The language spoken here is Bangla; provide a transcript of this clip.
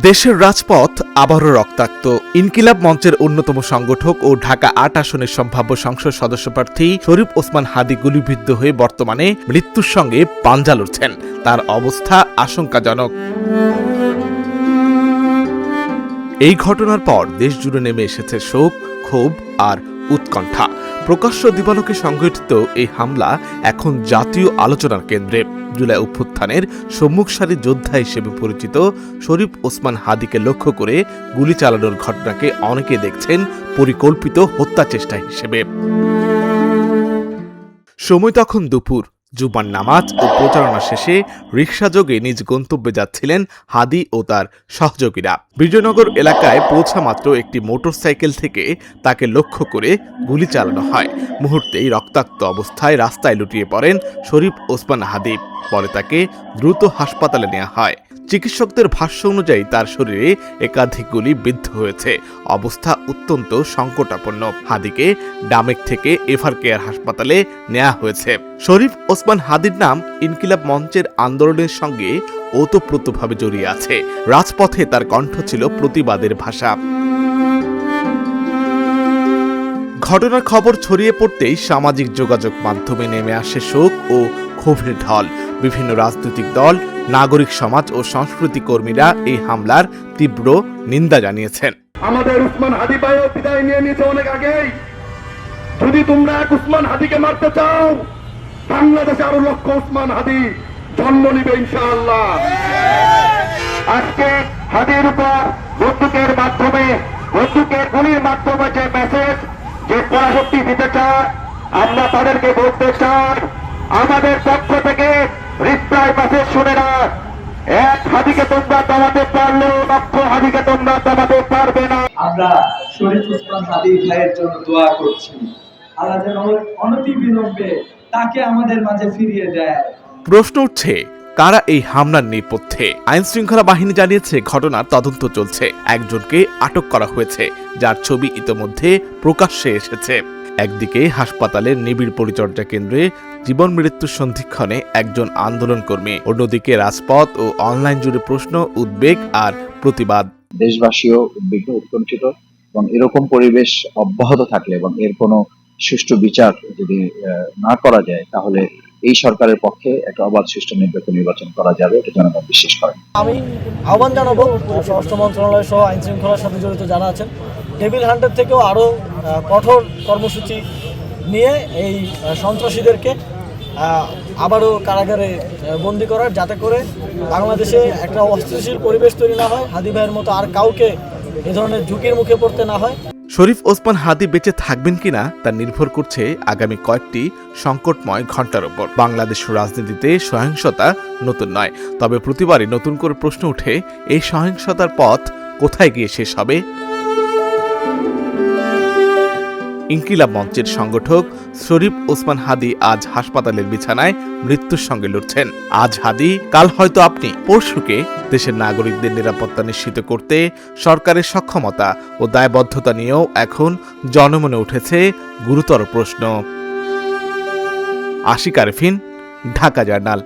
দেশের রাজপথ আবারও রক্তাক্ত। ইনকিলাব মঞ্চের অন্যতম সংগঠক ও ঢাকা ৮ আসনের সম্ভাব্য সংসদ সদস্য প্রার্থী শরীফ ওসমান হাদী গুলিবিদ্ধ হয়ে বর্তমানে মৃত্যুর সঙ্গে পাঞ্জা লড়ছেন। তার অবস্থা আশঙ্কাজনক। এই ঘটনার পর দেশ জুড়ে নেমে এসেছে শোক, ক্ষোভ আর উৎকণ্ঠা। প্রকাশ্য দিবালোকে সংঘটিত এই হামলা এখন জাতীয় আলোচনার কেন্দ্রে। জুলাই অভ্যুত্থানের সম্মুখ সারির যোদ্ধা হিসেবে পরিচিত শরীফ ওসমান হাদীকে লক্ষ্য করে গুলি চালানোর ঘটনাকে অনেকে দেখছেন পরিকল্পিত হত্যা চেষ্টা হিসেবে। সময় তখন দুপুর। জুমার নামাজ ও প্রচারণা শেষে রিকশাযোগে নিজ গন্তব্যে যাচ্ছিলেন হাদী ও তার সহযোগীরা। বিজয়নগর এলাকায় পৌঁছা মাত্র একটি মোটরসাইকেল থেকে তাকে লক্ষ্য করে গুলি চালানো হয়। মুহূর্তেই রক্তাক্ত অবস্থায় রাস্তায় লুটিয়ে পড়েন শরীফ ওসমান হাদী। পরে তাকে দ্রুত হাসপাতালে নেওয়া হয়। চিকিৎসকদের ভাষ্য অনুযায়ী তার শরীরে একাধিক গুলি বিদ্ধ হয়েছে। অবস্থা অত্যন্ত সংকটাপন্ন। হাদীকে ডামেক থেকে এভার কেয়ার হাসপাতালে নেওয়া হয়েছে। শরীফ ওসমান হাদীর নাম ইনকিলাব মঞ্চের আন্দোলনের সঙ্গে ওতপ্রোতভাবে জড়িয়ে আছে। রাজপথে তার কণ্ঠ ছিল প্রতিবাদের ভাষা। ঘটনার খবর ছড়িয়ে পড়তেই সামাজিক যোগাযোগ মাধ্যমে নেমে আসে শোক ও ক্ষোভের ঢল। বিভিন্ন রাজনৈতিক দল, নাগরিক সমাজ ও সংস্কৃতি কর্মীরা এই হামলার তীব্র নিন্দা জানিয়েছেন। আমাদের উসমান হাদী ভাইও বিদায় নিয়ে নিয়েছে অনেক আগেই। যদি তোমরা এক উসমান হাদীকে মারতে চাও, বাংলাদেশে আরো লক্ষ উসমান হাদী জন্ম নিবে ইনশাআল্লাহ। আজকে হাদীর উপর বন্দুকের মাধ্যমে, বন্দুকের গুলির মাধ্যমে যে মেসেজ, যে পরাশক্তি দিতে চায়, আমরা তাদেরকে বলতে চাই, আমাদের পক্ষ থেকে রিপ্লাই মেসেজ শুনে না। এক হাদীকে তোমরা দমাতে পারলেও লক্ষ হাদীকে তোমরা দমাতে পারবে না। আমরা শরীফ ওসমান হাদী ভাইয়ের জন্য দোয়া করছি, আল্লাহ যেন অনতিবিলম্বে তাকে আমাদের মাঝে ফিরিয়ে দেয়। প্রশ্ন উঠছে, কারা এই হামলার নেপথ্যে? আইন শৃঙ্খলা বাহিনী জানিয়েছে ঘটনার তদন্ত চলছে। একজনকে আটক করা হয়েছে, যার ছবি ইতোমধ্যে প্রকাশ্যে এসেছে। একদিকে হাসপাতালের নিবিড় পরিচর্যা কেন্দ্রে জীবন মৃত্যুর সন্ধিক্ষণে একজন আন্দোলন কর্মী, অন্যদিকে রাজপথ ও অনলাইন জুড়ে প্রশ্ন, উদ্বেগ আর প্রতিবাদ। দেশবাসীও উদ্বিগ্ন, উৎকণ্ঠিত, এবং এরকম পরিবেশ অব্যাহত থাকলে এবং এর কোনো সুষ্ঠু বিচার যদি না করা যায়, তাহলে এই সরকারের পক্ষে একটা অবাধ সুষ্ঠু নিরপেক্ষ নির্বাচন করা যাবে, এটা জনগণ বিশ্বাস করেন। আমি আহ্বান জানাবো স্বরাষ্ট্র মন্ত্রণালয় সহ আইন শৃঙ্খলার সাথে জড়িত যারা আছেন, টেবিল হান্টের থেকেও আরও কঠোর কর্মসূচি নিয়ে এই সন্ত্রাসীদেরকে আবারও কারাগারে বন্দী করার, যাতে করে বাংলাদেশে একটা অস্থিতিশীল পরিবেশ তৈরি না হয়, হাদী ভাইয়ের মতো আর কাউকে এ ধরনের ঝুঁকির মুখে পড়তে না হয়। শরীফ ওসমান হাদী বেঁচে থাকবেন কিনা তা নির্ভর করছে আগামী কয়েকটি সংকটময় ঘণ্টার উপর। বাংলাদেশের রাজনীতিতে সহিংসতা নতুন নয়, তবে প্রতিবারই নতুন করে প্রশ্ন উঠে, এই সহিংসতার পথ কোথায় গিয়ে শেষ হবে? ইনকিলাব মঞ্চের সংগঠক শরীফ ওসমান হাদী আজ হাসপাতালের বিছানায় মৃত্যুর সঙ্গে লড়ছেন। আজ হাদী, কাল হয়তো আপনি। পরশুকে দেশের নাগরিকদের নিরাপত্তা নিশ্চিত করতে সরকারের সক্ষমতা ও দায়বদ্ধতা নিয়েও এখন জনমনে উঠেছে গুরুতর প্রশ্ন। আশিক আরেফিন, ঢাকা জার্নাল।